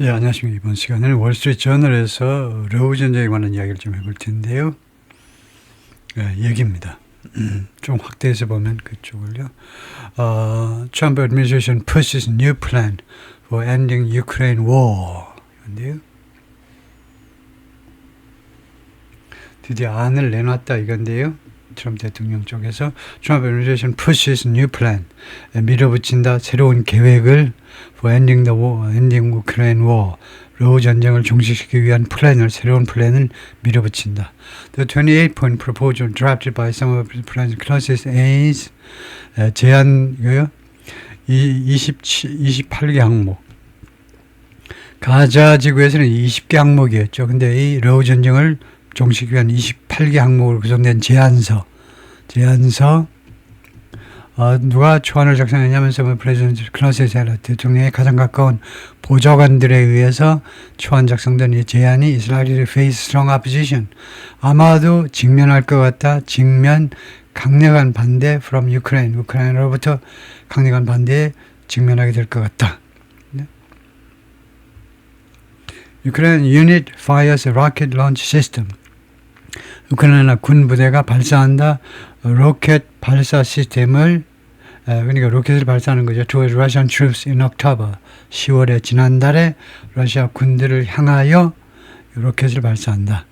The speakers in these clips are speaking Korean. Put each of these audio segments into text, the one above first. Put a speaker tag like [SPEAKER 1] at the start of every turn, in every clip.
[SPEAKER 1] 예, 안녕하십니까. 이번 시간에는 월스트리트 저널에서 러우 전쟁에 관한 이야기를 좀 해볼 텐데요. 예, 얘기입니다. 좀 확대해서 보면 그쪽을요. Trump administration pushes new plan for ending Ukraine war. 이건데요. 드디어 안을 내놨다 이건데요. 트럼프 대통령 쪽에서 Trump administration pushes new plan, 밀어붙인다 새로운 계획을 for ending the war, ending Ukraine war, 러우 전쟁을 종식시키기 위한 새로운 플랜을 밀어붙인다. The 28-point proposal drafted by some of the president's closest aides, 제안이고요. 28개 항목. 가자 지구에서는 20개 항목이었죠. 근데 이 러우 전쟁을 종식 위한 28개 항목으로 구성된 제안서, 누가 초안을 작성했냐면 프레지던트 클러세셀러 대통령의 가장 가까운 보좌관들에 의해서 초안 작성된 이 제안이 is likely to face strong opposition. 아마도 직면할 것 같다. 강력한 반대 from Ukraine. 우크라이나로부터 강력한 반대에 직면하게 될 것 같다. Ukraine unit fires a rocket launch system. 우크라이나 군 부대가 발사한다. 로켓 발사 시스템을 그러니까 로켓을 발사하는 거죠. Towards Russian troops in October. 10월에 지난달에 러시아 군들을 향하여 로켓을 발사한다.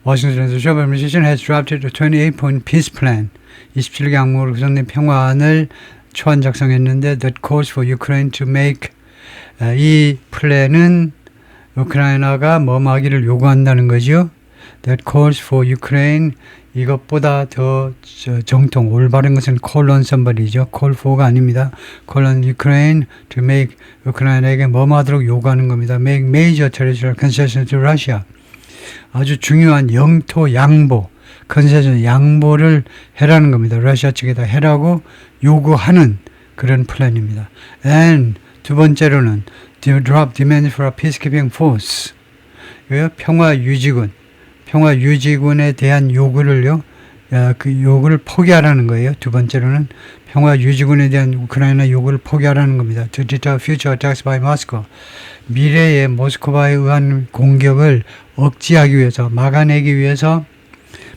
[SPEAKER 1] 워싱턴에서 Trump administration has drafted a 28-point peace plan. 27개 항목으로 구성된 평화안을 초안 작성했는데 that calls for Ukraine to make 이 플랜은 우크라이나가 뭐하기를 요구한다는 거죠. That calls for Ukraine. 이것보다 더 정통 올바른 것은 call on somebody죠. call for가 아닙니다. call on Ukraine to make 우크라이나에게 뭐하도록 요구하는 겁니다. make major territorial concessions to Russia. 아주 중요한 영토 양보, concession 양보를 해라는 겁니다. 러시아 측에다 해라고 요구하는 그런 플랜입니다. And 두 번째로는 drop demand for a peacekeeping force. 평화 유지군에 대한 요구를요, 그 요구를 포기하라는 거예요. 두 번째로는 평화 유지군에 대한 우크라이나 요구를 포기하라는 겁니다. To deter future attacks by Moscow. 미래의 모스크바에 의한 공격을 억제하기 위해서, 막아내기 위해서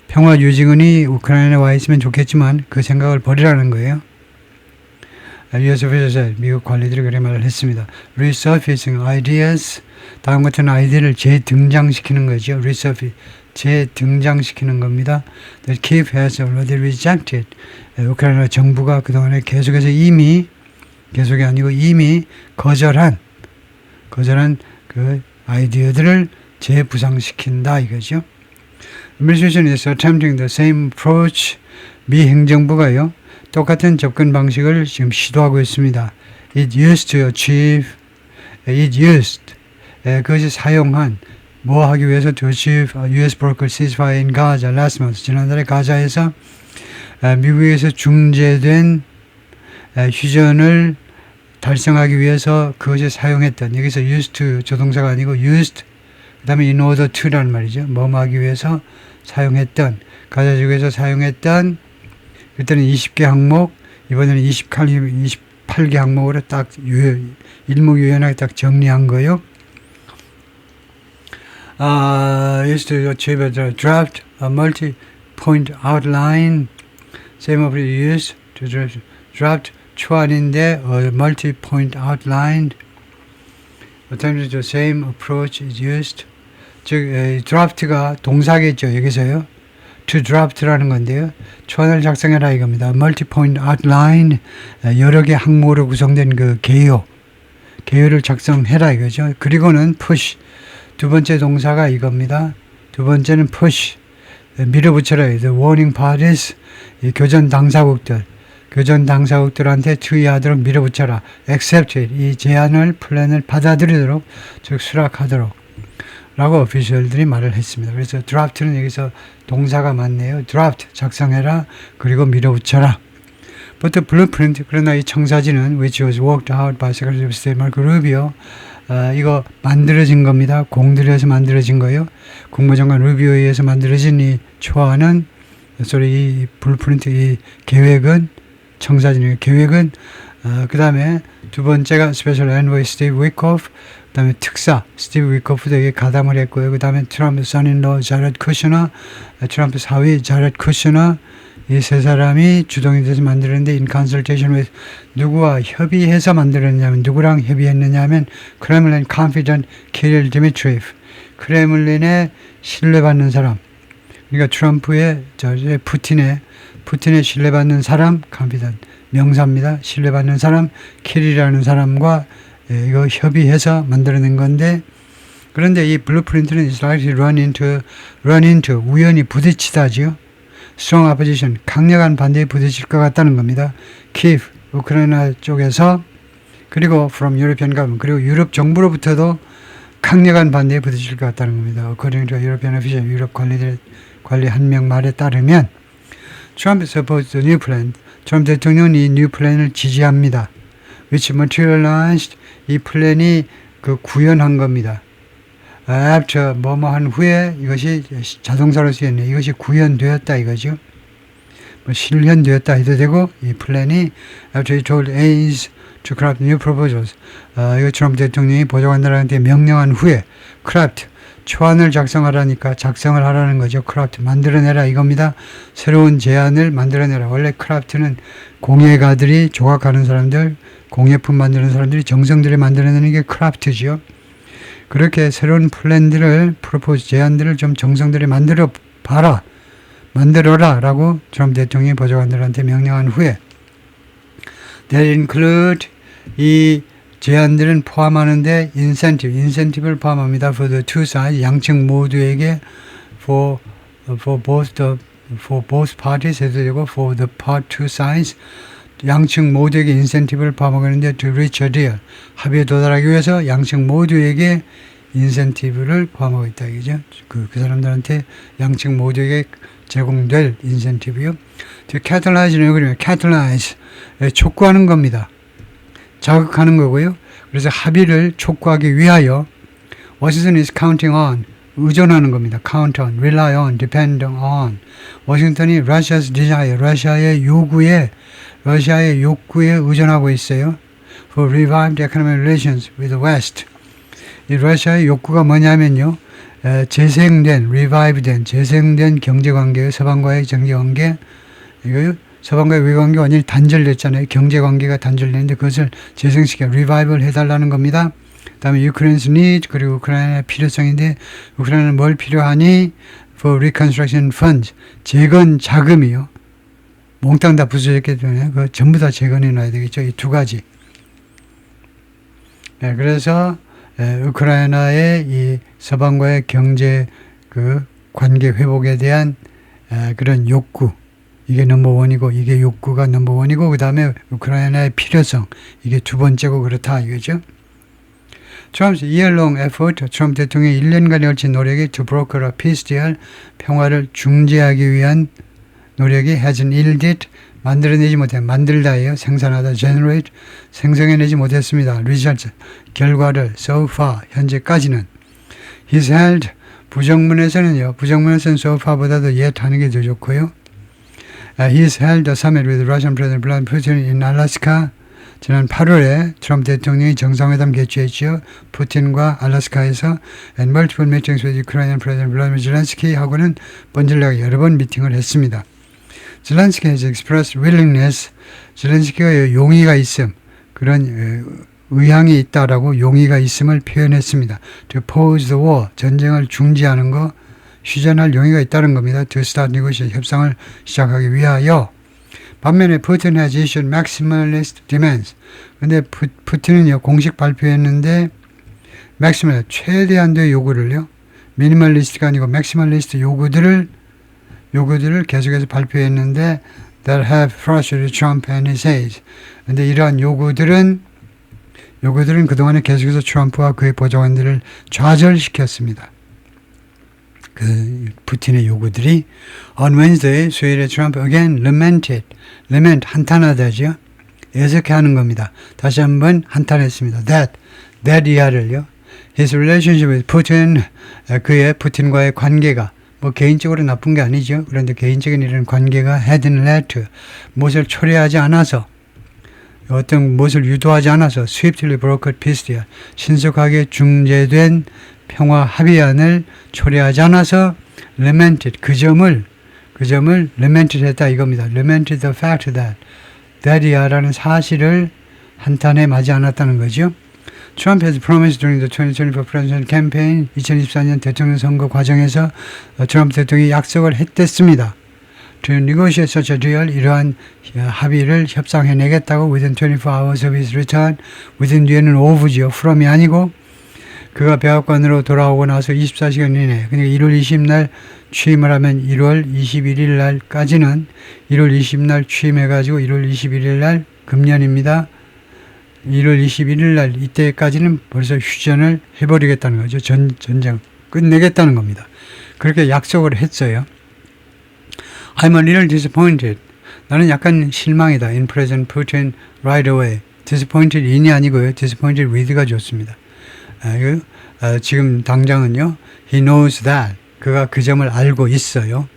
[SPEAKER 1] 평화 유지군이 우크라이나에 와 있으면 좋겠지만 그 생각을 버리라는 거예요. US officials, 미국 관리들이 그렇게 말을 했습니다. Resurfacing ideas, 다음 같은 아이디어를 재등장시키는 거죠. Resurface, 재등장시키는 겁니다. That Kyiv has already rejected. 우크라이나 정부가 그동안에 계속해서 이미 거절한 그 아이디어들을 재부상시킨다 이거죠. Administration is attempting the same approach. 미 행정부가요. 똑같은 접근 방식을 지금 시도하고 있습니다. It used to achieve, 그것이 사용한, 뭐 하기 위해서 to achieve a US brokered ceasefire in Gaza last month. 지난달에 가자에서 미국에서 중재된 휴전을 달성하기 위해서 그것이 사용했던, 여기서 used to 조동사가 아니고 used, 그 다음에 in order to라는 말이죠. 뭐 하기 위해서 사용했던, 가자 지구에서 사용했던, 그때는 20개 항목, 이번에는 28개 항목으로 딱 일목요연하게 딱 정리한 거요. Used to achieve a draft, a multi-point outline. Same of the use to draft 초안인데 a multi-point outline. Attempting the same approach is used. 즉, draft가 동사겠죠. 여기서요. To draft라는 건데요. 초안을 작성해라 이겁니다. Multi-point outline, 여러 개 항목으로 구성된 그 개요를 작성해라 이거죠. 그리고는 push, 두 번째 동사가 이겁니다. 두 번째는 push, 밀어붙여라. The warning parties, 교전 당사국들한테 투의하도록 밀어붙여라. Accept it, 이 제안을, 플랜을 받아들이도록, 즉 수락하도록 라고 오피셜들이 말을 했습니다. 그래서 draft는 여기서 동사가 맞네요. draft, 작성해라. 그리고 밀어붙여라. But the blueprint, 그러나 이 청사진은 which was worked out by Secretary of State Marco Rubio, 이거 만들어진 겁니다. 공들여서 만들어진 거예요. 국무장관 루비오에 의해서 만들어진 이 초안은, 이 블루프린트, 이 계획은, 청사진의 계획은 그 다음에 두 번째가 스페셜 엔보이 스티브 위코프, 그 다음에 특사 스티브 위코프도 이게 가담을 했고요. 그 다음에 트럼프 선인로 자렛 쿠셔너, 트럼프 사위 자렛 쿠셔너, 이 세 사람이 주동이 돼서 만들었는데 in consultation with 누구와 협의해서 만들었냐면 누구랑 협의했느냐면 크렘린 confidant 키릴 디미트리프, 크렘린의 신뢰받는 사람, 그러니까 트럼프의 푸틴의 신뢰받는 사람 confidant 명사입니다. 신뢰받는 사람 키릴이라는 사람과 이거 협의해서 만들어낸 건데, 그런데 이 블루프린트는 is likely run into 우연히 부딪히다지요. strong opposition, 강력한 반대에 부딪힐 것 같다는 겁니다. Kiev, 우크라이나 쪽에서, 그리고 from European government, 그리고 유럽 정부로부터도 강력한 반대에 부딪힐 것 같다는 겁니다. According to European official, 유럽 관리 한 명 말에 따르면 Trump supports the new plan. 트럼프 대통령이 이 뉴 플랜을 지지합니다. which materialized, 이 플랜이 그 구현한 겁니다. after 뭐뭐한 후에 이것이 자동사로 쓰였네. 이것이 구현되었다 이거죠. 뭐 실현되었다 해도 되고, 이 플랜이 after he told aides to craft new proposals, 이거 트럼프 대통령이 보좌관들한테 명령한 후에 craft 초안을 작성하라니까 작성을 하라는 거죠. craft 만들어내라 이겁니다. 새로운 제안을 만들어내라. 원래 craft는 공예가들이 조각하는 사람들, 공예품 만드는 사람들이 정성들이 만들어내는 게 craft죠. 그렇게 새로운 플랜들을 프로포즈 제안들을 좀 정성들이 만들어라 라고 트럼프 대통령이 보좌관들한테 명령한 후에 that include, 이 제안들은 포함하는데 인센티브를 포함합니다. for the two sides, 양측 모두에게 for both parties 해도 되고 for the two sides, 양측 모두에게 인센티브를 포함하는데 to reach a deal, 합의에 도달하기 위해서 양측 모두에게 인센티브를 포함하고 있다 이거죠. 그 사람들한테 양측 모두에게 제공될 인센티브요. to catalyze는 그러면 catalyze, 촉구하는 겁니다. 자극하는 거고요. 그래서 합의를 촉구하기 위하여 Washington is counting on, 의존하는 겁니다. count on, rely on, depend on. 워싱턴이 Russia's desire, 러시아의 욕구에 의존하고 있어요. for revived economic relations with the West. 이 러시아의 욕구가 뭐냐면요. 재생된 경제관계, 서방과의 경제관계, 이거요. 서방과의 외관계가 완전히 단절됐잖아요. 경제관계가 단절됐는데 그것을 재생시켜 리바이벌 해달라는 겁니다. 그 다음에 Ukraine's need, 그리고 우크라이나의 필요성인데 우크라이나는 뭘 필요하니? for reconstruction funds, 재건 자금이요. 몽땅 다 부서졌기 때문에 그 전부 다 재건해 놔야 되겠죠. 이 두 가지. 그래서 우크라이나의 이 서방과의 경제 그 관계 회복에 대한 그런 욕구, 이게 넘버원이고, 이게 욕구가 넘버원이고, 그 다음에 우크라이나의 필요성, 이게 두 번째고 그렇다 이거죠. Trump's year-long effort, 트럼프 대통령의 1년간에 걸친 노력이 to broker a peace deal, 평화를 중재하기 위한 노력이 hasn't yielded, 만들어내지 못해, 만들다예요. 생산하다, generate, 생성해내지 못했습니다. results, 결과를 so far, 현재까지는. He's held, 부정문에서는 so far보다도 yet 하는 게 더 좋고요. He's held a summit with Russian President Vladimir Putin in Alaska. 지난 8월에 트럼프 대통령이 정상회담 개최했죠. 푸틴과 알래스카에서 and multiple meetings with Ukrainian President Vladimir Zelensky 하고는 번질나게 여러 번 미팅을 했습니다. Zelensky has expressed willingness, 젤렌스키가 용의가 있음, 그런 의향이 있다라고 용의가 있음을 표현했습니다. To pause the war, 전쟁을 중지하는 거, 휴전할 용의가 있다는 겁니다. To start negotiation, 협상을 시작하기 위하여. 반면에 푸틴 has issued maximalist demands. 근데 푸틴은요, 공식 발표했는데 maximum, 최대한도의 요구를요, 미니멀리스트가 아니고 맥시멀리스트 요구들을 계속해서 발표했는데 that have frustrated Trump and his aides. 근데 이러한 요구들은 그동안에 계속해서 트럼프와 그의 보좌관들을 좌절시켰습니다. 그 푸틴의 요구들이 on Wednesday, 수요일에 트럼프 again lament, 한탄하다죠. 애석해 하는 겁니다. 다시 한번 한탄했습니다. that 이하를요. His relationship with Putin, 그의 푸틴과의 관계가 뭐 개인적으로 나쁜 게 아니죠. 그런데 개인적인 이런 관계가 hadn't led to, 무엇을 초래하지 않아서 어떤 무엇을 유도하지 않아서 swiftly brokered peace deal, 신속하게 중재된 평화 합의안을 초래하지 않아서 lamented, 그 점을 lamented 했다 이겁니다. lamented the fact that이야라는 사실을 한탄에 맞지 않았다는 거죠. Trump has promised during the 2024 presidential campaign, 2024년 대통령 선거 과정에서 트럼프 대통령이 약속을 했댔습니다. To negotiate such a deal, 이러한 합의를 협상해내겠다고 within 24 hours of his return, within 뒤에는 of죠. from이 아니고 그가 백악관으로 돌아오고 나서 24시간 이내, 그러니까 1월 20날 취임을 하면 1월 21일 날까지는 1월 20날 취임해가지고 1월 21일 날 금년입니다. 1월 21일 날 이때까지는 벌써 휴전을 해버리겠다는 거죠. 전쟁 끝내겠다는 겁니다. 그렇게 약속을 했어요. I'm a little disappointed. 나는 약간 실망이다. In President Putin right away. disappointed in이 아니고요. disappointed with가 좋습니다. 지금 당장은요. He knows that. 그가 그 점을 알고 있어요.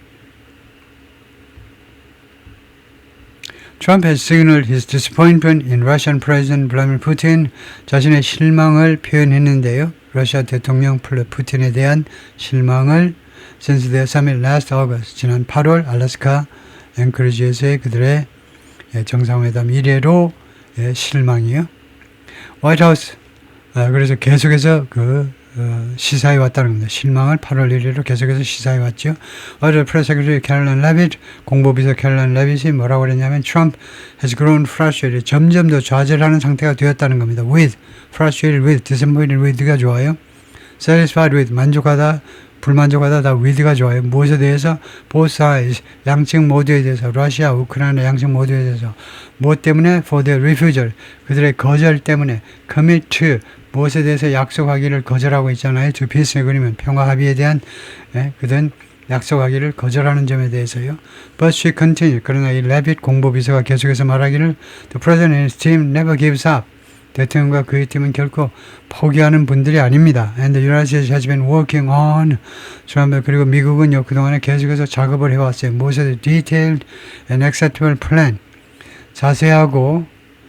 [SPEAKER 1] Trump has signaled his disappointment in Russian President Vladimir Putin. 자신의 실망을 표현했는데요. 러시아 대통령 푸틴에 대한 실망을 since their summit last August, 지난 8월 알래스카 앵커리지에서의 그들의 정상회담 이래로 실망이요. 화이트하우스 그래서 계속해서 시사해 왔다는 겁니다. 실망을 8월 1일로 계속해서 시사해 왔죠. 어제 프레스 세크레터리 캐롤라인 레빗, 공보비서 캐롤라인 레빗이 뭐라고 그랬냐면 Trump has grown frustrated. 점점 더 좌절하는 상태가 되었다는 겁니다. with, frustrated with, disappointed with가 좋아요. satisfied with, 만족하다, 불만족하다 다 with가 좋아요. 무엇에 대해서? both sides, 양측 모두에 대해서, 러시아, 우크라이나 양측 모두에 대해서. 무엇 때문에? for their refusal, 그들의 거절 때문에. commit to, 무엇에 대해서 약속하기를 거절하고 있잖아요. to peace agreement, 평화 합의에 대한 그든 약속하기를 거절하는 점에 대해서요. But she continued, 그러나 이 레빗 공보비서가 계속해서 말하기를 The president and his team never gives up. 대통령과 그의 팀은 결코 포기하는 분들이 아닙니다. And the United States has been working on. 그리고 미국은요 그동안에 계속해서 작업을 해왔어요. 무엇에 detailed and acceptable plan. 자세하고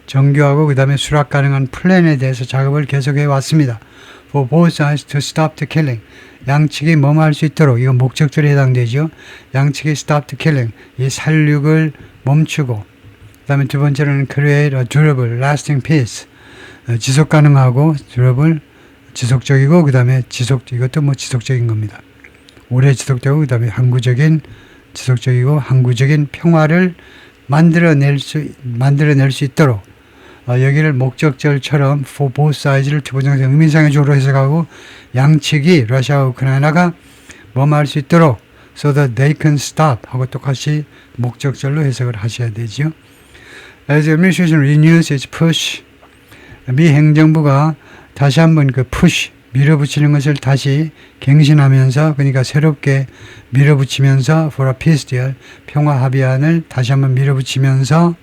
[SPEAKER 1] 정교하고 그 다음에 수락 가능한 플랜에 대해서 작업을 계속해 왔습니다. For both sides to stop the killing. 양측이 뭐뭐 수 있도록, 이건 목적절에 해당되죠. 양측이 stop the killing. 이 살육을 멈추고. 그 다음에 두 번째로는 create a durable, lasting peace. 지속 가능하고 durable, 지속적이고 그 다음에 이것도 뭐 지속적인 겁니다. 오래 지속되고 그 다음에 지속적이고 항구적인 평화를 만들어낼 수 있도록 여기를 목적절처럼 for both sides를 투부정사 의미상의적으로 해석하고 양측이 러시아와 우크라이나가 뭐뭐 할 수 있도록 so that they can stop 하고 똑같이 목적절로 해석을 하셔야 되죠. As the administration renews its push, 미 행정부가 다시 한번 그 push, 밀어붙이는 것을 다시 갱신하면서, 그러니까 새롭게 밀어붙이면서 for a peace deal, 평화 합의안을 다시 한번 밀어붙이면서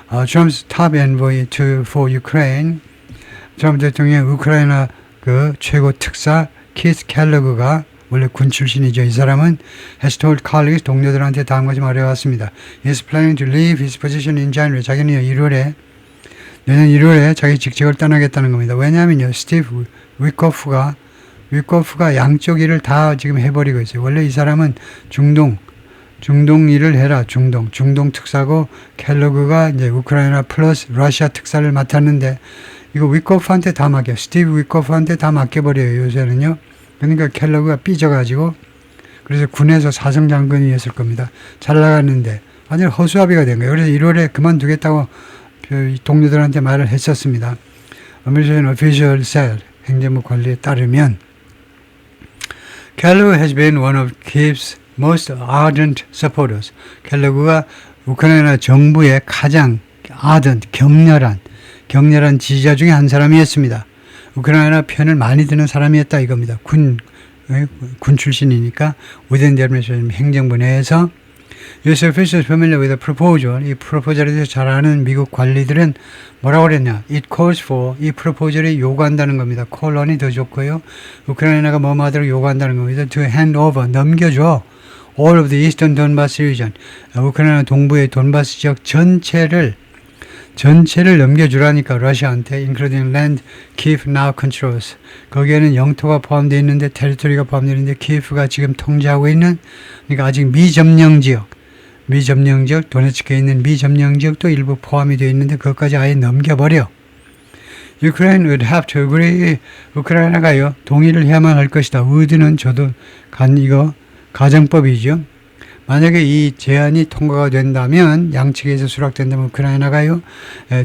[SPEAKER 1] Trump's top envoy for Ukraine, 트럼프 대통령의 우크라이나 그 최고 특사 키스 켈러그가 원래 군 출신이죠. 이 사람은 has told colleagues, 동료들한테 다음까지 말해왔습니다. He is planning to leave his position in January. 자기는 내년 1월에 자기 직책을 떠나겠다는 겁니다. 왜냐하면요, 스티브 위코프가 양쪽 일을 다 지금 해버리고 있어요. 원래 이 사람은 중동 일을 해라. 중동 특사고 켈러그가 이제 우크라이나 플러스 러시아 특사를 맡았는데 이거 위코프한테 다 맡겨. 스티브 위코프한테 다 맡겨버려요. 요새는요. 그러니까 켈러그가 삐져가지고 그래서 군에서 사성장군이었을 겁니다. 잘 나갔는데 완전 허수아비가 된 거예요. 그래서 1월에 그만두겠다고 동료들한테 말을 했었습니다. American official said, 행정부 관리에 따르면 Kellogg has been one of Kiev's most ardent supporters. 켈러그가 우크라이나 정부의 가장 격렬한 지지자 중에 한 사람이었습니다. 우크라이나 편을 많이 드는 사람이었다 이겁니다. 군 출신이니까 within the administration, 행정부 내에서 U.S. officials familiar with the proposal, 이 프로포절에 대해서 잘 아는 미국 관리들은 뭐라고 그랬냐? It calls for, 이 프로포절이 요구한다는 겁니다. 콜론이 더 좋고요. 우크라이나가 뭐뭐 하도록 요구한다는 겁니다. To hand over, 넘겨줘. All of the eastern Donbass region, 우크라이나 동부의 돈바스 지역 전체를 전체를 넘겨주라니까 러시아한테 including land Kiev now controls. 거기에는 영토가 포함되어 있는데 테리토리가 포함되어 있는데 키예프가 지금 통제하고 있는 그러니까 아직 미점령 지역 도네츠크에 있는 미점령 지역도 일부 포함이 되어 있는데 그것까지 아예 넘겨버려. Ukraine would have to agree. 우크라이나가요 동의를 해야만 할 것이다. would는 저도 이거 가정법이죠. 만약에 이 제안이 통과가 된다면 양측에서 수락된다면 우크라이나가요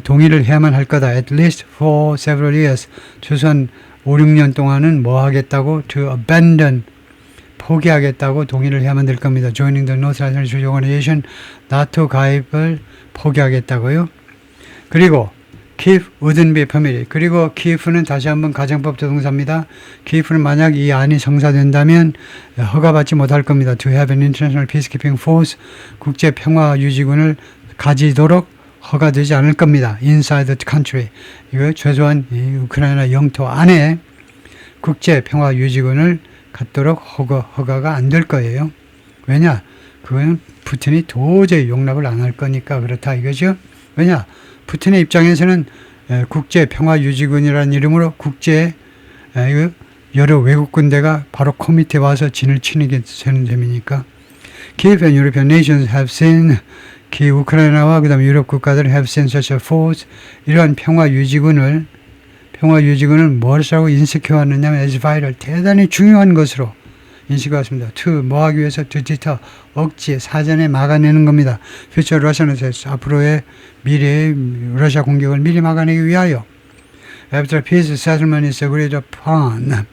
[SPEAKER 1] 동의를 해야만 할 거다. At least for several years. 최소한 5, 6년 동안은 뭐 하겠다고? To abandon. 포기하겠다고 동의를 해야만 될 겁니다. Joining the North Atlantic Treaty Organization. 나토 가입을 포기하겠다고요. 그리고 Kiev wouldn't be permitted. 그리고 키예프는 다시 한번 가정법 조동사입니다. 키예프는 만약 이 안이 성사된다면 허가받지 못할 겁니다. To have an international peacekeeping force. 국제 평화 유지군을 가지도록 허가되지 않을 겁니다. Inside the country. 이거 최소한 이 우크라이나 영토 안에 국제 평화 유지군을 갖도록 허가가 안 될 거예요. 왜냐? 그거는 푸틴이 도저히 용납을 안 할 거니까 그렇다 이거죠. 왜냐? 푸틴의 입장에서는 국제 평화 유지군이라는 이름으로 국제 여러 외국 군대가 바로 코밑에 와서 진을 치게 되는 셈이니까. Kiev and European nations have seen 우크라이나와 그다음 유럽 국가들은 have seen such a force. 이러한 평화 유지군을 무엇이라고 인식해왔느냐면 as vital, 대단히 중요한 것으로 인식해왔습니다. to 뭐 하기 위해서 to deter, 억지, 사전에 막아내는 겁니다. future Russian attacks, 앞으로의 미래의 러시아 공격을 미리 막아내기 위하여. After peace settlement is agreed upon,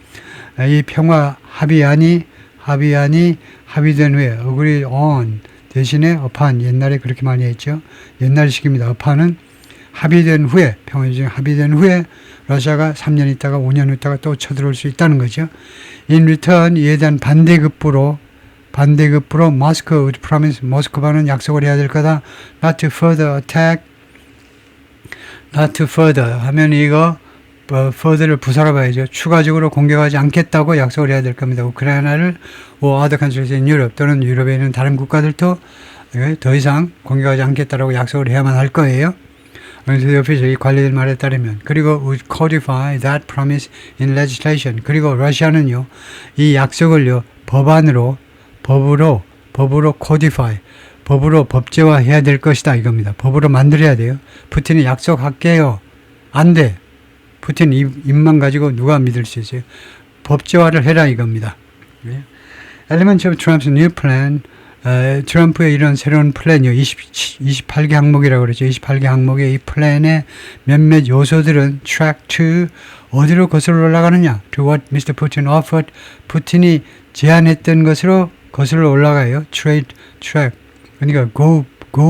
[SPEAKER 1] 이 평화 합의안이 합의된 후에 agreed on 대신에 upon, 옛날에 그렇게 많이 했죠. 옛날식입니다. upon은 합의된 후에, 평화유지 합의된 후에 러시아가 3년 있다가 5년 있다가 또 쳐들어올 수 있다는 거죠. In return, 이에 대한 반대급부로 Moscow would promise, 모스크바는 약속을 해야 될 거다. Not to further attack, not to further 하면 이거 further를 부사로 봐야죠. 추가적으로 공격하지 않겠다고 약속을 해야 될 겁니다. 우크라이나를 or other countries in Europe 또는 유럽에 있는 다른 국가들도 더 이상 공격하지 않겠다라고 약속을 해야만 할 거예요. 그래서 옆에서 이 관리들 말에 따르면 그리고 would codify that promise in legislation. 그리고 러시아는요 이 약속을요 법으로 codify, 법으로 법제화해야 될 것이다 이겁니다. 법으로 만들어야 돼요. 푸틴이 약속할게요. 안 돼. 푸틴 입만 가지고 누가 믿을 수 있어요. 법제화를 해라 이겁니다. Elements of Trump's new plan. 트럼프의 이런 새로운 플랜이요. 28개 항목이라고 그러죠. 28개 항목의 이 플랜의 몇몇 요소들은 track to 어디로 거슬러 올라가느냐. To what Mr. Putin offered. 푸틴이 제안했던 것으로 거슬러 올라가요. track. 그러니까 go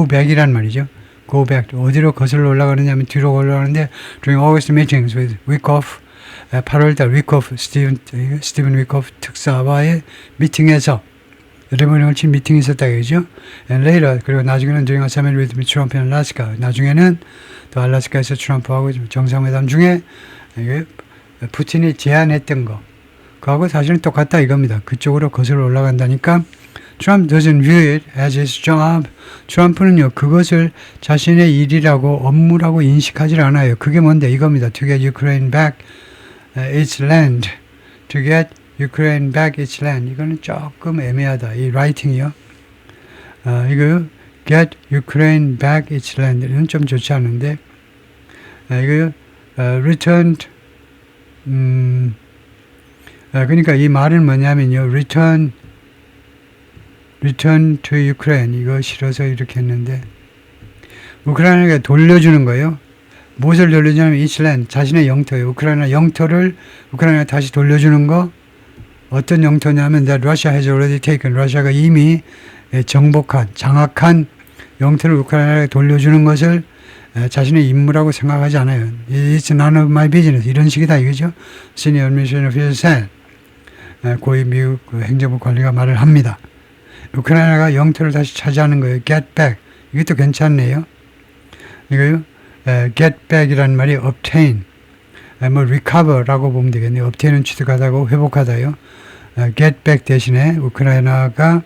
[SPEAKER 1] back이란 말이죠. go back. 어디로 거슬러 올라가느냐 하면 뒤로 올라가는데 during August meetings with Wickoff 8월달 위코프 스티븐 위코프 특사와의 미팅에서 여러 번에 걸친 미팅이 있었다 그러죠. And later, 그리고 나중에는 during a summit with Trump in Alaska. 나중에는 또 알래스카에서 트럼프하고 정상회담 중에 푸틴이 제안했던 거 그하고 사실은 똑같다 이겁니다. 그쪽으로 거슬러 올라간다니까 Trump doesn't view it as his job. 트럼프는요 그것을 자신의 일이라고 업무라고 인식하지 않아요. 그게 뭔데 이겁니다. To get Ukraine back its land. To get Ukraine back its land. 이거는 조금 애매하다. 이 라이팅이요. 이거 get Ukraine back its land는 좀 좋지 않은데 이거 returned 그러니까 이 말은 뭐냐면요. return to Ukraine 이거 싫어서 이렇게 했는데 우크라이나가 돌려주는 거예요. 무엇을 돌려주냐면 its land 자신의 영토예요. 우크라이나 영토를 우크라이나 다시 돌려주는 거 어떤 영토냐면 that Russia has already taken. 러시아가 이미 정복한, 장악한 영토를 우크라이나에 돌려주는 것을 자신의 임무라고 생각하지 않아요. It's none of my business. 이런 식이다 이거죠. Senior Administrative Official said. 고위 미국 행정부 관리가 말을 합니다. 우크라이나가 영토를 다시 차지하는 거예요. Get back. 이것도 괜찮네요. 이거요. Get back이라는 말이 obtain. recover라고 보면 되겠네요. obtain은 취득하다고 회복하다요. get back 대신에 우크라이나가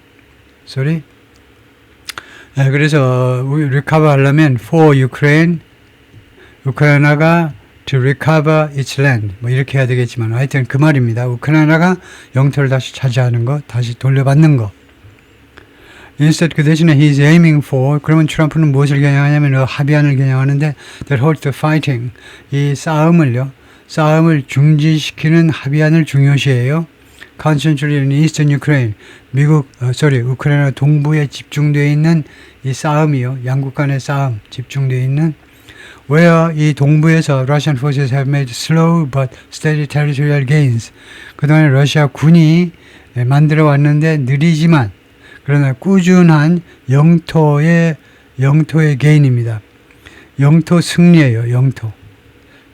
[SPEAKER 1] 그래서 recover 하려면 for Ukraine 우크라이나가 to recover its land 뭐 이렇게 해야 되겠지만 하여튼 그 말입니다. 우크라이나가 영토를 다시 차지하는 거, 다시 돌려받는 거. Instead 그 대신에 he's aiming for 그러면 트럼프는 무엇을 겨냥하냐면 합의안을 겨냥하는데 that holds the fighting 이 싸움을 중지시키는 합의안을 중요시해요. Concentrated in Eastern Ukraine 우크라이나 동부에 집중되어 있는 이 싸움이요. 양국 간의 싸움 집중되어 있는 where 이 동부에서 Russian forces have made slow but steady territorial gains. 그동안에 러시아 군이 만들어 왔는데 느리지만 그러나 꾸준한 영토의 게인입니다. 영토 승리예요.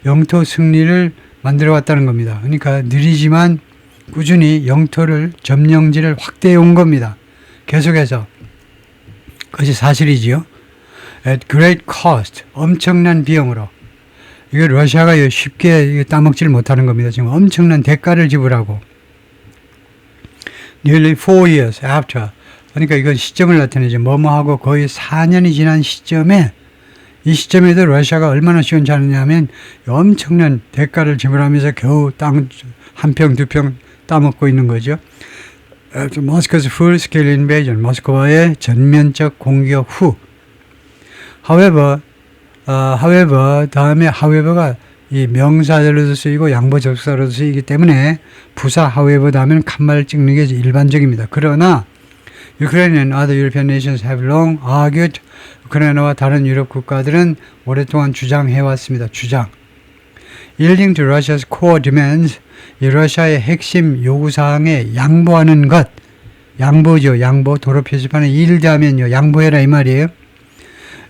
[SPEAKER 1] 영토 승리를 만들어 왔다는 겁니다. 그러니까 느리지만 꾸준히 점령지를 확대해 온 겁니다. 계속해서. 그것이 사실이지요. At great cost, 엄청난 비용으로. 이거 러시아가 쉽게 따먹지를 못하는 겁니다. 지금 엄청난 대가를 지불하고. Nearly 4 years after. 그러니까 이건 시점을 나타내죠. 뭐뭐하고 거의 4년이 지난 이 시점에도 러시아가 얼마나 시원찮느냐 하면 엄청난 대가를 지불하면서 겨우 땅 한 평, 두 평 따먹고 있는 거죠. Moscow's full-scale invasion, 모스크바의 전면적 공격 후. However, 다음에 however가 이 명사절로도 쓰이고 양보접속사로도 쓰이기 때문에 부사 however 다음에는 칸말을 찍는 게 일반적입니다. 그러나 Ukraine and other European nations have long argued. 우크라이나와 다른 유럽 국가들은 오랫동안 주장해왔습니다. Yielding to Russia's core demands, 이 러시아의 핵심 요구사항에 양보하는 것, 양보죠. 도로 표지판에 yield하면요. 양보해라 이 말이에요.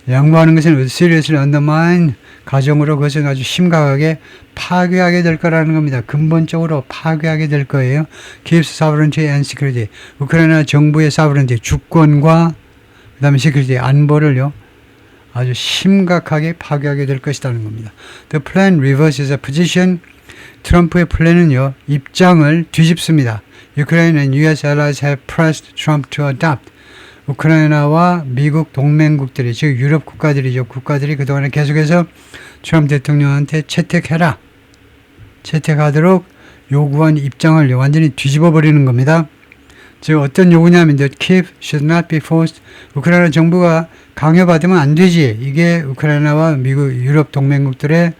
[SPEAKER 1] 양보하는 것은 seriously undermine, 가정으로 그것은 아주 심각하게 파괴하게 될 거라는 겁니다. 근본적으로 파괴하게 될 거예요. Keeps sovereignty and security. 우크라이나 정부의 sovereignty, 주권과 그 다음에 security, 안보를요. 아주 심각하게 파괴하게 될 것이라는 겁니다. The plan reverses a position. 트럼프의 플랜은요. 입장을 뒤집습니다. Ukraine and US allies have pressed Trump to adopt. 우크라이나와 미국 동맹국들이 즉 유럽 국가들이죠. 국가들이 그동안에 계속해서 트럼프 대통령한테 채택하도록 요구한 입장을 완전히 뒤집어 버리는 겁니다. 즉 어떤 요구냐면 that Kyiv should not be forced. 우크라이나 정부가 강요받으면 안 되지. 이게 우크라이나와 미국 유럽 동맹국들의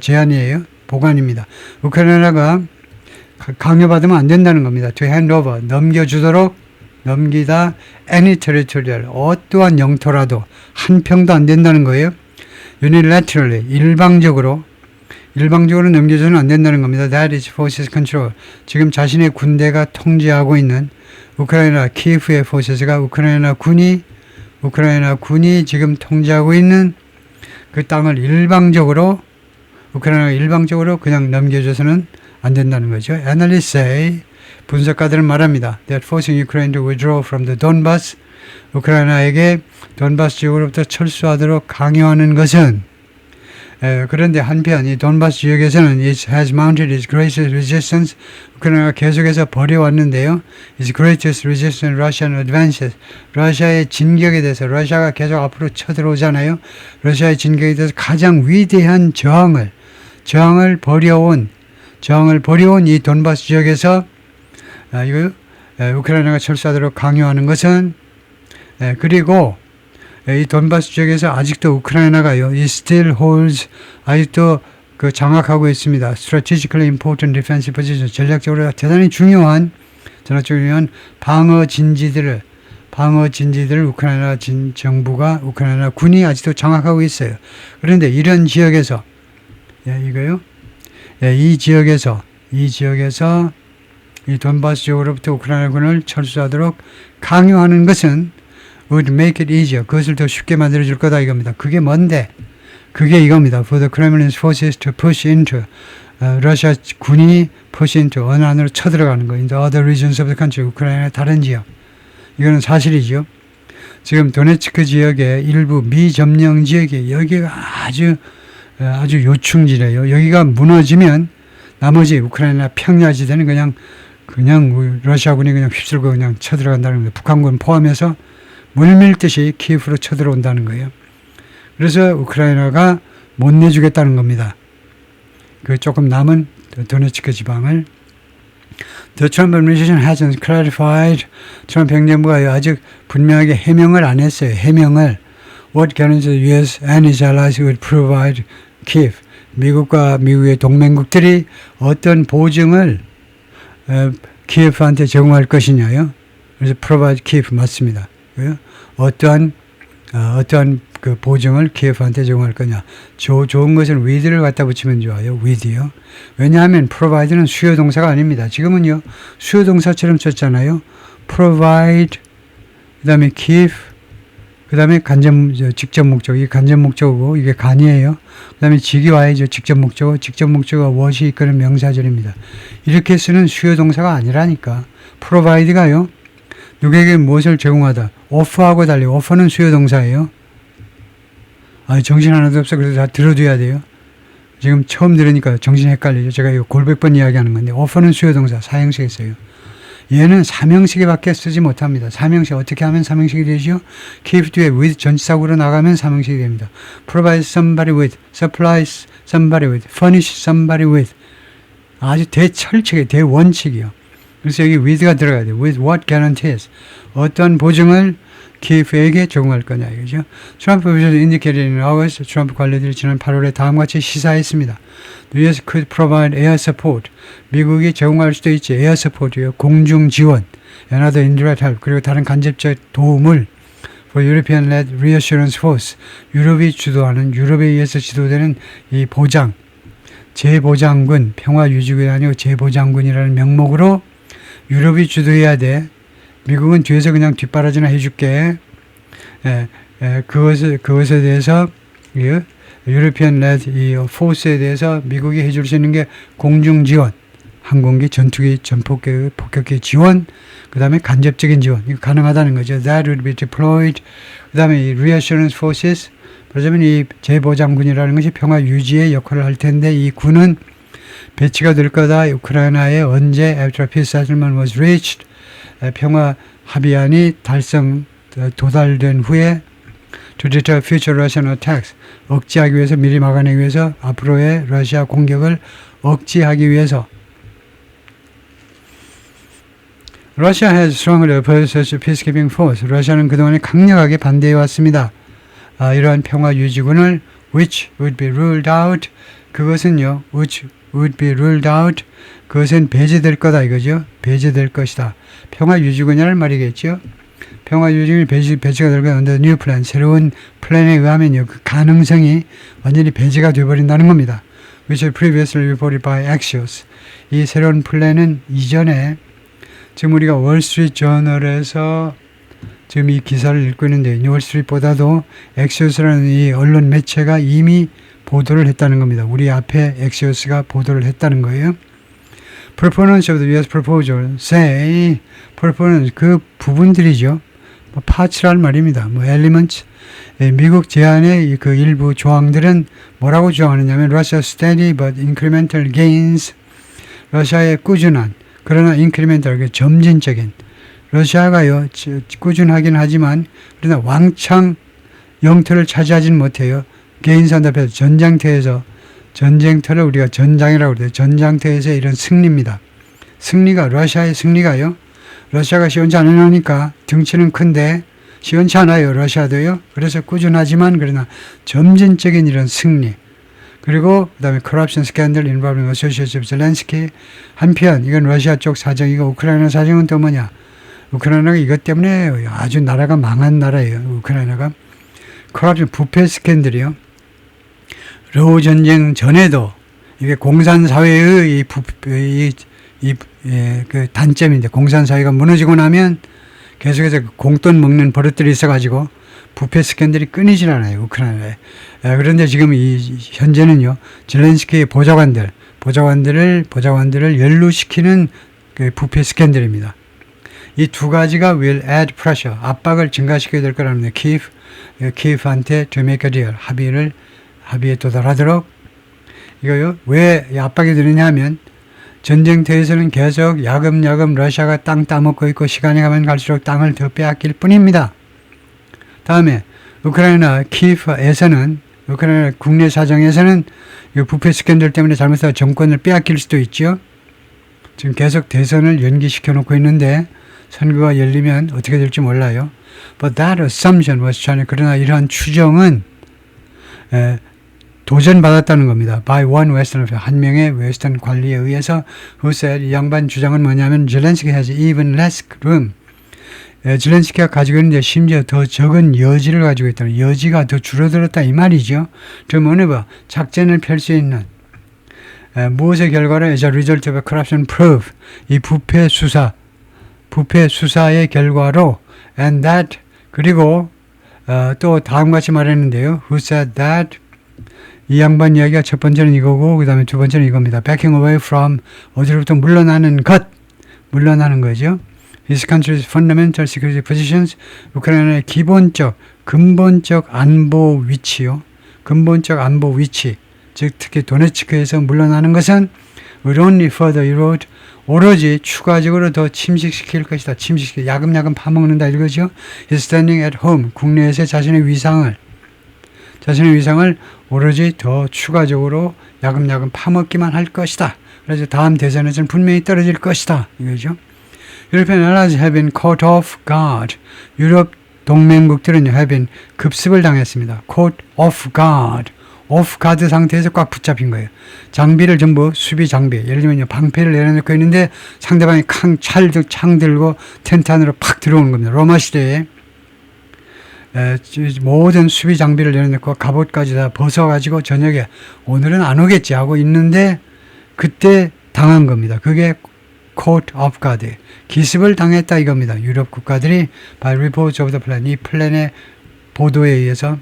[SPEAKER 1] 제안이에요. 보관입니다. 우크라이나가 강요받으면 안 된다는 겁니다. To hand over, 넘기다 any territorial, 어떠한 영토라도 한 평도 안 된다는 거예요. Unilaterally, 일방적으로 넘겨줘는 안 된다는 겁니다. That is forces control. 지금 자신의 군대가 통제하고 있는 우크라이나 키예프의 forces가 우크라이나 군이 지금 통제하고 있는 그 땅을 우크라이나가 일방적으로 그냥 넘겨줘서는 안 된다는 거죠. Analysts say, 분석가들은 말합니다. That forcing Ukraine to withdraw from the Donbass, 우크라이나에게 돈바스 지역으로부터 철수하도록 강요하는 것은 그런데 한편 이 돈바스 지역에서는 it has mounted its greatest resistance. 우크라이나가 계속해서 벌여왔는데요. its greatest resistance Russian advances. 러시아의 진격에 대해서 러시아가 계속 앞으로 쳐들어오잖아요. 러시아의 진격에 대해서 가장 위대한 저항을 벌여온 이 돈바스 지역에서 우크라이나가 철수하도록 강요하는 것은 그리고 이 돈바스 지역에서 아직도 우크라이나가요, 이 still holds, 아직도 그 장악하고 있습니다. strategically important defensive position, 전략적으로 대단히 중요한 방어 진지들을 우크라이나 정부가, 우크라이나 군이 아직도 장악하고 있어요. 그런데 이런 지역에서, 이 지역에서 이 돈바스 지역으로부터 우크라이나 군을 철수하도록 강요하는 것은 would make it easier. 그것을 더 쉽게 만들어줄 거다 이겁니다. 그게 뭔데? 그게 이겁니다. For the Kremlin's forces to push into. 러시아 군이 push into. 어느 안으로 쳐들어가는 거. In the other regions of the country. 우크라이나의 다른 지역. 이거는 사실이죠. 지금 도네츠크 지역의 일부 미점령 지역이 여기가 아주 요충지래요. 여기가 무너지면 나머지 우크라이나 평야지대는 그냥 러시아군이 그냥 휩쓸고 그냥 쳐들어간다는 거예요. 북한군 포함해서 물밀듯이 키예프로 쳐들어온다는 거예요. 그래서 우크라이나가 못 내주겠다는 겁니다. 그 조금 남은 도네츠크 지방을. The Trump administration hasn't clarified. 트럼프 행정부가 아직 분명하게 해명을 안 했어요. 해명을. What guarantees the U.S. and its allies would provide Kiev. 미국과 미국의 동맹국들이 어떤 보증을 키예프한테 제공할 것이냐요. 그래서 provide Kiev 맞습니다. 어떠한 그 보증을 키예프한테 제공할 거냐. 좋은 것은 with를 갖다 붙이면 좋아요. with요. 왜냐하면 provide는 수요 동사가 아닙니다. 지금은요 수요 동사처럼 썼잖아요. provide 그 다음에 give 그 다음에 직접 목적, 이게 간접 목적이고, 이게 간이에요. 그 다음에 직이 와야죠. 직접 목적어, 직접 목적어가 what이 이끄는 명사절입니다. 이렇게 쓰는 수요 동사가 아니라니까. provide가요, 누구에게 무엇을 제공하다. offer하고 달리, offer는 수요 동사예요. 정신 하나도 없어. 그래서 다 들어둬야 돼요. 지금 처음 들으니까 정신 헷갈리죠. 제가 이거 골백 번 이야기하는 건데, offer는 수요 동사, 사형식에 써요. 얘는 삼형식에 밖에 쓰지 못합니다. 삼형식 어떻게 하면 삼형식이 되죠? keep 뒤에 with 전치사구로 나가면 삼형식이 됩니다. provide somebody with, supply somebody with, furnish somebody with. 아주 대철칙이에요. 대원칙이요. 그래서 여기 with가 들어가야 돼요. with what guarantees. 어떤 보증을 키예프에게 제공할 거냐 이거죠. 트럼프 officials indicated in August. 트럼프 관리들이 지난 8월에 다음과 같이 시사했습니다. The U.S. could provide air support. 미국이 제공할 수도 있지. air support요. 공중 지원. another indirect help. 그리고 다른 간접적 도움을 for European-led reassurance force. 유럽이 주도하는, 유럽에 의해서 지도되는 이 보장, 재보장군, 평화유지군이 아니고 재보장군이라는 명목으로 유럽이 주도해야 돼. 미국은 뒤에서 그냥 뒷바라지나 해줄게. 그것에 대해서, 유로피언 레드 이 포스에 대해서 미국이 해줄 수 있는 게 공중 지원, 항공기, 전투기, 전폭기, 폭격기 지원, 그 다음에 간접적인 지원. 이거 가능하다는 거죠. That would be deployed. 그 다음에 이 reassurance forces. 그러자면 이 재보장군이라는 것이 평화 유지의 역할을 할 텐데 이 군은 배치가 될 거다. 우크라이나에 언제 after peace settlement was reached. 평화 합의안이 도달된 후에 to deter future Russian attacks. 억제하기 위해서, 미리 막아내기 위해서, 앞으로의 러시아 공격을 억제하기 위해서. Russia has strongly opposed such a peacekeeping force. 러시아는 그동안에 강력하게 반대해 왔습니다. 이러한 평화 유지군을 which would be ruled out. 그것은요, which would be ruled out. 그것은 배제될 거다 이거죠. 배제될 것이다. 평화유지군이라는 말이겠죠. 평화유지군이 배제가 될 거다. under the new plan. 새로운 플랜에 의하면요. 그 가능성이 완전히 배제가 되어버린다는 겁니다. which was previously reported by Axios. 이 새로운 플랜은 이전에 지금 우리가 월스트리트 저널에서 지금 이 기사를 읽고 있는데 월스트리트보다도 Axios라는 이 언론 매체가 이미 보도를 했다는 겁니다. 우리 앞에 Axios가 보도를 했다는 거예요. Proponents of the U.S. proposal say, proponents 그 부분들이죠. parts란 말입니다. elements. 미국 제안의 그 일부 조항들은 뭐라고 주장하느냐면 Russia's steady but incremental gains. 러시아의 꾸준한 그러나 incremental 점진적인. 러시아가요 꾸준하긴 하지만 그러나 왕창 영토를 차지하지는 못해요. 게인산 앞에서 전쟁터를 우리가 전장이라고 그래요. 전장터에서 이런 승리입니다. 승리가 러시아의 승리가요. 러시아가 시원치 않으니까 등치는 큰데 시원치 않아요. 러시아도요. 그래서 꾸준하지만 그러나 점진적인 이런 승리. 그리고 그다음에 corruption scandal involving associates of Zelensky. 한편 이건 러시아 쪽 사정이고 우크라이나 사정은 또 뭐냐. 우크라이나가 이것 때문에 아주 나라가 망한 나라예요. 우크라이나가. corruption 부패 스캔들이요. 러우 전쟁 전에도 이게 공산사회의 그 단점인데 공산사회가 무너지고 나면 계속해서 공돈 먹는 버릇들이 있어가지고 부패 스캔들이 끊이질 않아요. 우크라이나에. 그런데 지금 현재는요. 젤렌스키의 보좌관들을 연루시키는 그 부패 스캔들입니다. 이 두 가지가 will add pressure, 압박을 증가시켜야 될 거라는 거예요. 키예프한테 to make a deal, 합의에 도달하도록. 이거요. 왜 압박이 되느냐 하면 전쟁터에서는 계속 야금야금 러시아가 땅 따먹고 있고 시간이 가면 갈수록 땅을 더 빼앗길 뿐입니다. 다음에 우크라이나 키예프에서는 우크라이나 국내 사정에서는 이 부패 스캔들 때문에 잘못해서 정권을 빼앗길 수도 있죠. 지금 계속 대선을 연기시켜 놓고 있는데 선거가 열리면 어떻게 될지 몰라요. But that assumption was challenged. 그러나 이러한 추정은 도전받았다는 겁니다. By one Western, 한 명의 웨스턴 관리에 의해서 who said, 이 양반 주장은 뭐냐면 Zelensky has even less room. zelensky가 가지고 있는데 심지어 더 적은 여지를 가지고 있다는, 여지가 더 줄어들었다 이 말이죠. 그 뭐냐, 작전을 펼 수 있는 무엇의 결과로 as a result of a corruption proof, 이 부패 수사의 결과로 and that, 그리고 또 다음같이 말했는데요. Who said that, 이 양반 이야기가 첫 번째는 이거고 그 다음에 두 번째는 이겁니다. Backing away from, 어디로부터 물러나는 거죠. His country's fundamental security positions, 우크라이나의 근본적 안보 위치요. 근본적 안보 위치, 즉 특히 도네츠크에서 물러나는 것은 will only further erode, 오로지 추가적으로 더 침식시킬 것이다. 야금야금 파먹는다 이거죠. He's standing at home, 국내에서 자신의 위상을 오로지 더 추가적으로 야금야금 파먹기만 할 것이다. 그래서 다음 대선에서는 분명히 떨어질 것이다 이거죠. European allies have been caught off guard. 유럽 동맹국들은 have been 급습을 당했습니다. caught off guard. off guard 상태에서 꽉 붙잡힌 거예요. 장비를 전부 수비 장비. 예를 들면 방패를 내려놓고 있는데 상대방이 창 들고 텐트 안으로 팍 들어오는 겁니다. 로마 시대에 모든 수비 장비를 내려놓고 갑옷까지 다 벗어가지고 저녁에 오늘은 안 오겠지 하고 있는데 그때 당한 겁니다. 그게 caught off guard, 기습을 당했다 이겁니다. 유럽 국가들이 by reports of the plan, 이 플랜의 보도에 의해서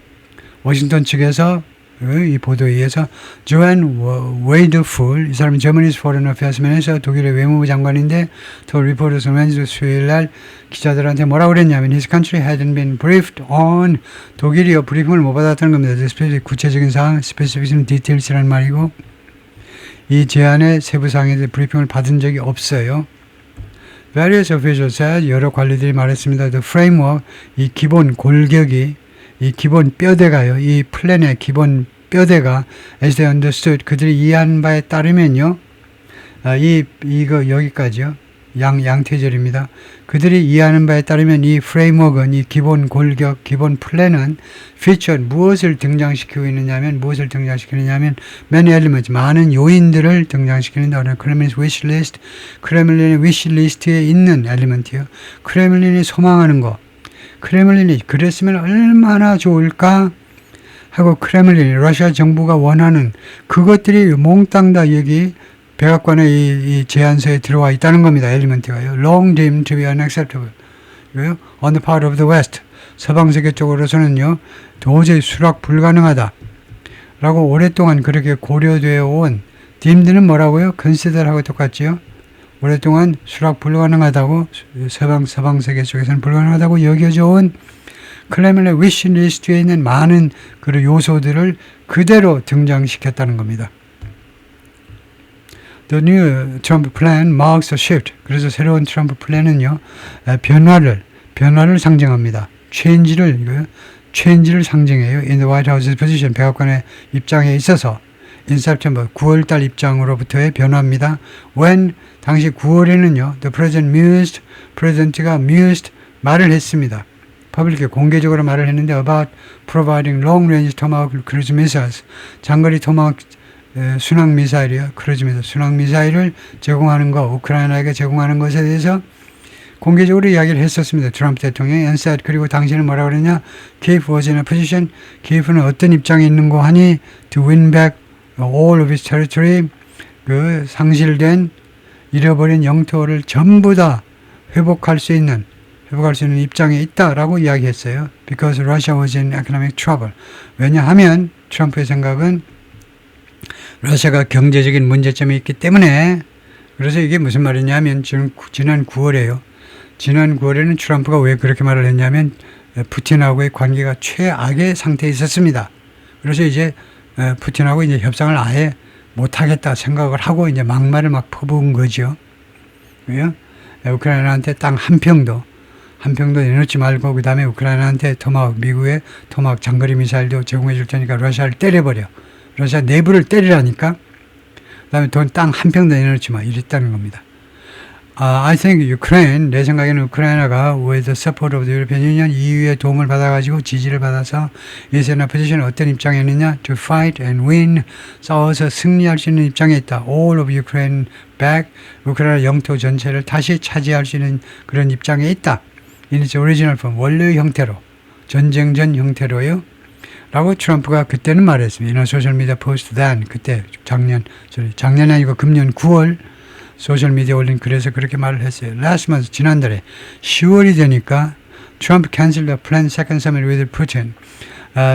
[SPEAKER 1] 워싱턴 측에서 이 보도에 의해서 조안 웨이드풀, 이 사람은 Germany's Foreign Affairs면에서 독일의 외무부 장관인데 또 리포터스 웬즈 수요일날 기자들한테 뭐라고 그랬냐면 His country hadn't been briefed on, 독일이요 브리핑을 못 받았다는 겁니다. 구체적인 사항, specific details라는 말이고 이 제안의 세부 사항에 대해 브리핑을 받은 적이 없어요. Various officials said, 여러 관리들이 말했습니다. The framework, 이 기본 골격이, 이 기본 뼈대가요. 이 플랜의 기본 뼈대가 as they understood, 그들이 이해한 바에 따르면요. 이거 여기까지요. 양태절입니다. 그들이 이해하는 바에 따르면 이 프레임워크는, 이 기본 골격, 기본 플랜은 featured, 무엇을 등장시키느냐면 many elements, 많은 요인들을 등장시키는다. 크레밀린's 위시리스트, 크레밀린의 위시리스트에 있는 엘리먼트요. 크레밀린이 소망하는 거, 크레밀린이 그랬으면 얼마나 좋을까 하고 크레밀린이 러시아 정부가 원하는 그것들이 몽땅 다 여기 백악관의 이 제안서에 들어와 있다는 겁니다. 엘리먼트가요. Long deemed to be unacceptable. 이거요. On the part of the West. 서방 세계 쪽으로서는요. 도저히 수락 불가능하다. 라고 오랫동안 그렇게 고려되어 온, deemed는 뭐라고요? consider하고 똑같지요. 오랫동안 수락 불가능하다고, 서방 세계 쪽에서는 불가능하다고 여겨져 온 크레밀린 위시리스트에 있는 많은 그런 요소들을 그대로 등장시켰다는 겁니다. The new Trump plan marks a shift. 그래서 새로운 트럼프 플랜은요, 변화를 상징합니다. change를 상징해요. In the White House's position, 백악관의 입장에 있어서 in September, 9월달 입장으로부터의 변화입니다. When, 당시 9월에는요, the president가 mused, 말을 했습니다. 퍼블릭에 공개적으로 말을 했는데 about providing long-range tomahawk cruise missiles, 장거리 토마호크 순항 미사일이요. 크루즈미사일, 순항 미사일을 제공하는 거, 우크라이나에게 제공하는 것에 대해서 공개적으로 이야기를 했었습니다. 트럼프 대통령이 and said, 그리고 당신은 뭐라고 그랬냐? Kyiv was in a position, 키예프는 어떤 입장에 있는 거 하니? To win back all of its territory, 그 상실된, 잃어버린 영토를 전부 다 회복할 수 있는 입장에 있다라고 이야기했어요. Because Russia was in economic trouble. 왜냐하면 트럼프의 생각은 러시아가 경제적인 문제점이 있기 때문에, 그래서 이게 무슨 말이냐면 지난 9월에요. 지난 9월에는 트럼프가 왜 그렇게 말을 했냐면 푸틴하고의 관계가 최악의 상태에 있었습니다. 그래서 이제 푸틴하고 이제 협상을 아예 못하겠다 생각을 하고 이제 막말을 막 퍼부은 거죠. 왜요? 우크라이나한테 땅 한 평도 한 평도 내놓지 말고 그 다음에 우크라이나한테 미국의 토마호크 장거리 미사일도 제공해 줄 테니까 러시아를 때려버려. 러시아 내부를 때리라니까. 그 다음에 땅 한 평도 내놓지 마. 이랬다는 겁니다. I think Ukraine, 내 생각에는 우크라이나가 with the support of the European Union, EU의 도움을 받아가지고 지지를 받아서 is in a position 어떤 입장에 있느냐? To fight and win, 싸워서 승리할 수 있는 입장에 있다. All of Ukraine back, 우크라이나 영토 전체를 다시 차지할 수 있는 그런 입장에 있다. In its original form, 원래의 형태로, 전쟁 전 형태로요. 라고 트럼프가 그때는 말했습니다. In a social media post then, 그때 작년이 아니고 금년 9월 소셜미디어에 올린 글에서 그렇게 말을 했어요. Last month, 지난달에 10월이 되니까 Trump canceled the planned second summit with Putin.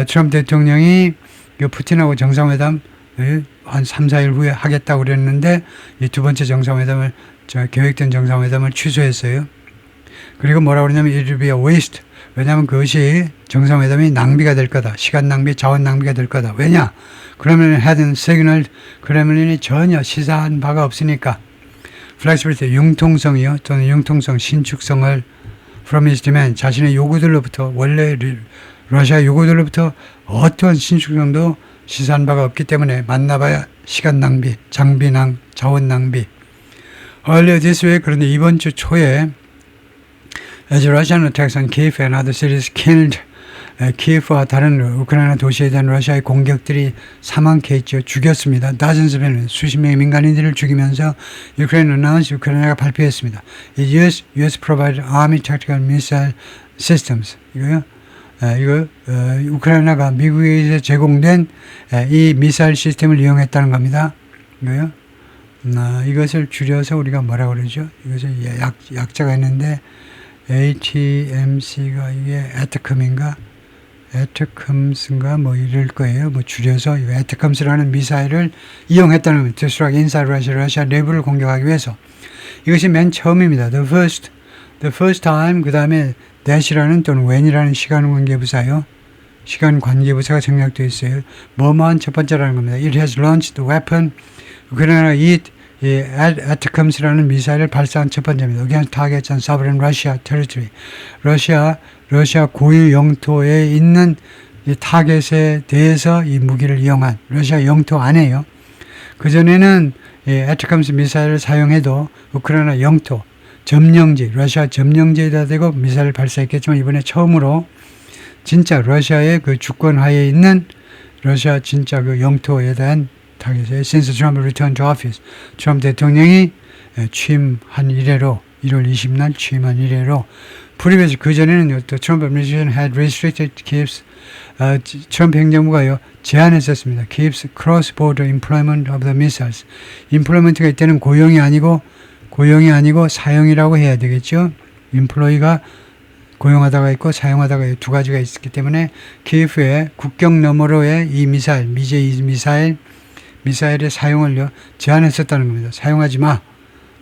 [SPEAKER 1] 트럼프 대통령이 푸틴하고 정상회담 한 3, 4일 후에 하겠다고 그랬는데 이 두 번째 정상회담을 계획된 정상회담을 취소했어요. 그리고 뭐라고 그러냐면 it will be a waste. 왜냐하면 그것이 정상회담이 낭비가 될 거다. 시간 낭비, 자원 낭비가 될 거다. 왜냐? 크레물린 hadn't signaled, 크레물린이 전혀 시사한 바가 없으니까 flexibility, 융통성이요. 또는 융통성, 신축성을 from his demand, 자신의 요구들로부터, 원래 러시아 요구들로부터 어떠한 신축성도 시사한 바가 없기 때문에 만나봐야 시간 낭비, 자원 낭비. Earlier this week, 그런데 이번 주 초에 as Russian attacks on Kyiv and other cities killed, 키예프와 다른 우크라이나 도시에 대한 러시아의 공격들이 사망케 했죠. 죽였습니다. dozens of men, 수십 명의 민간인들을 죽이면서 Ukraine announced, 우크라이나가 발표했습니다. US provided army tactical missile systems. 이거요. 우크라이나가 미국에서 제공된 이 미사일 시스템을 이용했다는 겁니다. 이거요. 이것을 줄여서 우리가 뭐라 그러죠? 이것을 약자가 있는데 ATMC가 이게 ATACMS인가? ATACMS인가? 뭐 이럴 거예요. 뭐 줄여서 ATACMS라는 미사일을 이용했다는 겁니다. To strike inside Russia, 러시아 내부를 공격하기 위해서. 이것이 맨 처음입니다. The first time, 그 다음에 that이라는 또는 when이라는 시간관계부사요. 시간관계부사가 생략되어 있어요. 뭐뭐한 첫 번째라는 겁니다. It has launched the weapon. 우크라이나가 ATACMS라는 미사일을 발사한 첫 번째입니다. Against targets on sovereign Russia territory. 러시아 고유 영토에 있는 이 타겟에 대해서 이 무기를 이용한 러시아 영토 안에요. 그전에는 ATACMS 미사일을 사용해도 우크라이나 영토, 점령지, 러시아 점령지에다 대고 미사일을 발사했겠지만 이번에 처음으로 진짜 러시아의 그 주권하에 있는 러시아 진짜 그 영토에 대한 타겟에 since Trump returned to office. 트럼프 대통령이 취임한 이래로 1월 20일 취임한 이래로 previous 그전에는 the Trump administration had restricted Kyiv's 트럼프 행정부가요 제한했었습니다. Kyiv's cross-border employment of the missiles. employment가 이때는 고용이 아니고 사용이라고 해야 되겠죠. employee가 고용하다가 있고 사용하다가 두 가지가 있기 때문에 키예프의 국경 너머로의 이 미사일, 미사일의 사용을요 제한했었다는 겁니다. 사용하지 마.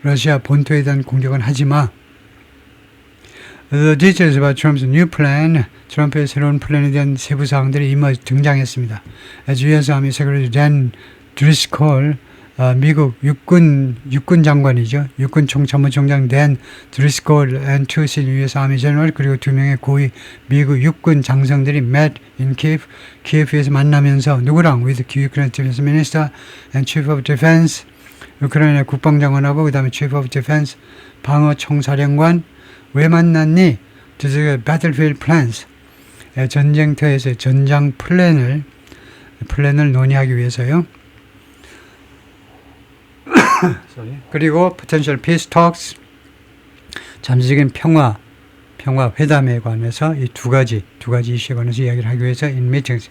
[SPEAKER 1] 러시아 본토에 대한 공격은 하지 마. The details about Trump's new plan, 트럼프의 새로운 플랜에 대한 세부 사항들이 이미 등장했습니다. As U.S. Army Secretary Dan Driscoll, 미국 육군 장관이죠. 육군 총참모총장 Dan Driscoll and two senior U.S. Army General 그리고 두 명의 고위 미국 육군 장성들이 met in Kyiv, 키예프에서 만나면서 누구랑 with the Ukraine Defense Minister and Chief of Defense, 우크라이나 국방장관하고 그 다음에 Chief of Defense, 방어총사령관. 왜 만났니? The battlefield plans, 전쟁터에서의 전장 플랜을 논의하기 위해서요. 그리고 potential peace talks, 잠시적인 평화 회담에 관해서 이 두 가지 이슈에 관해서 이야기를 하기 위해서 in meetings,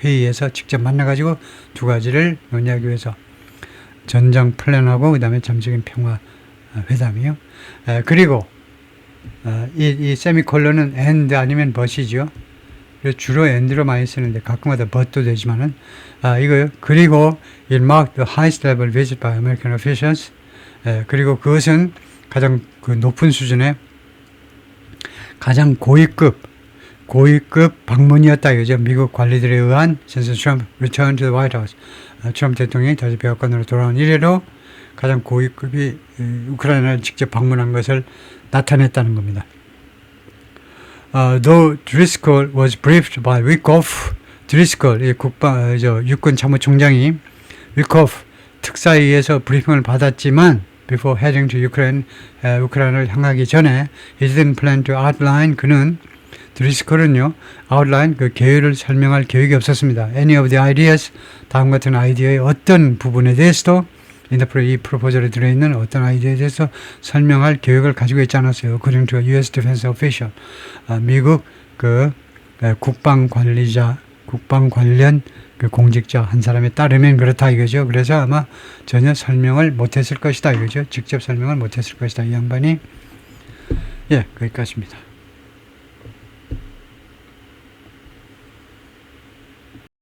[SPEAKER 1] 회의에서 직접 만나가지고 두 가지를 논의하기 위해서 전장 플랜하고 그 다음에 잠시적인 평화 회담이요. 그리고 이 세미콜론은 and 아니면 but이죠. 주로 and로 많이 쓰는데 가끔가다 but도 되지만은 이거요. 그리고 it marked the highest level visit by American officials. 그리고 그것은 가장 그 높은 수준의 가장 고위급 방문이었다 이거죠. 미국 관리들에 의한 since Trump returned to the White House. 트럼프 대통령이 다시 백악관으로 돌아온 이래로 가장 고위급이 우크라이나를 직접 방문한 것을 나타냈다는 겁니다. though Driscoll was briefed by Wickoff, 드리스컬 이 육군 참모총장이 위코프 특사에 의해서 브리핑을 받았지만 before heading to Ukraine, 우크라이나를 향하기 전에 he didn't plan to outline, 그는 드리스컬은요 outline 그 계획을 설명할 계획이 없었습니다. Any of the ideas, 다음 같은 아이디어의 어떤 부분에 대해서도 이 프로포절에 들어있는 어떤 아이디어에 대해서 설명할 계획을 가지고 있지 않았어요. According to a U.S. Defense official, 미국 그 국방 관련 그 공직자 한 사람에 따르면 그렇다 이거죠. 그래서 아마 전혀 설명을 못했을 것이다 이거죠. 직접 설명을 못했을 것이다 이 양반이. 예, 거기까지입니다.